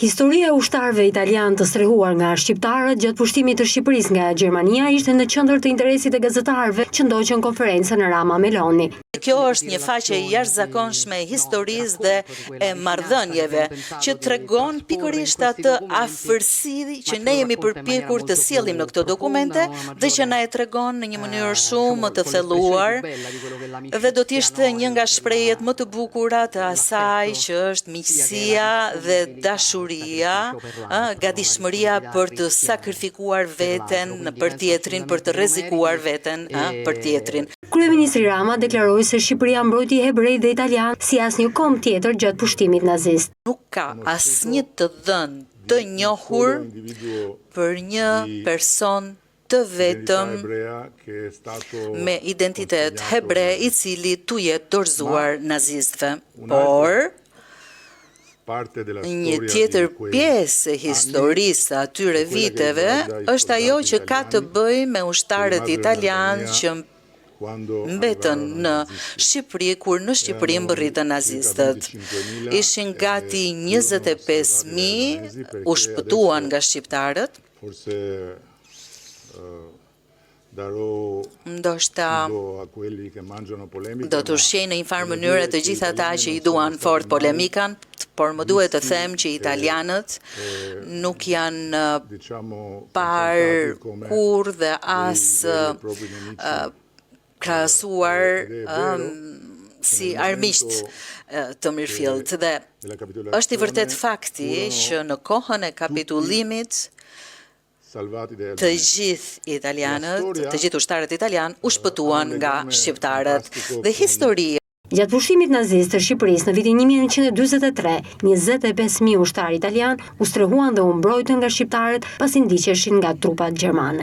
Historia e ushtarëve italianë të strehuar nga shqiptarët gjatë pushtimit të Shqipërisë nga Gjermania ishte në qendër të interesit të gazetarëve që ndoqën konferencën në Rama Meloni. Kjo është një faqe jashtëzakonshme e historisë dhe e marrëdhënieve që tregon pikërisht atë afërsi që ne jemi përpjekur të sjellim në këto dokumente dhe që na e tregon në një mënyrë shumë të thelluar dhe do të ishte një nga shprehjet më të bukura të asaj që është miqësia dhe dashuria, gatishmëria për të sakrifikuar veten për tjetrin, për të rrezikuar veten për tjetrin. Kryeministri Rama deklaroi se Shqipëria mbrojti hebrejt dhe italianë si asnjë kom tjetër gjatë pushtimit nazist. Nuk ka asnjë të dhënë të njohur për një person të vetëm me identitet hebre i cili tu jetë dorëzuar nazistëve. Por një tjetër pjesë e historisë atyre viteve është ajo që ka të bëjë me ushtarët italianë që mbetën në Shqipëri kur në Shqipëri mbërritën nazistët. Ishin gati 25.000 u shpëtuan nga shqiptarët. Ndoshta do të ushqej në një farë mënyrë të gjithë ata që i duan fort polemikan, por më duhet të them që italianët nuk janë parë kur dhe as krahasuar si armiqt të mirëfillt. Dhe është i vërtet fakti që në kohën e kapitullimit të gjithë italianët, të gjithë ushtarët italianë u shpëtuan nga shqiptarët. Dhe historia gjatë pushtimit nazist të Shqipërisë në vitin 1943, 25.000 ushtarë italianë u strehuan dhe u mbrojtën nga shqiptarët pasi ndiqeshin nga trupat gjermane.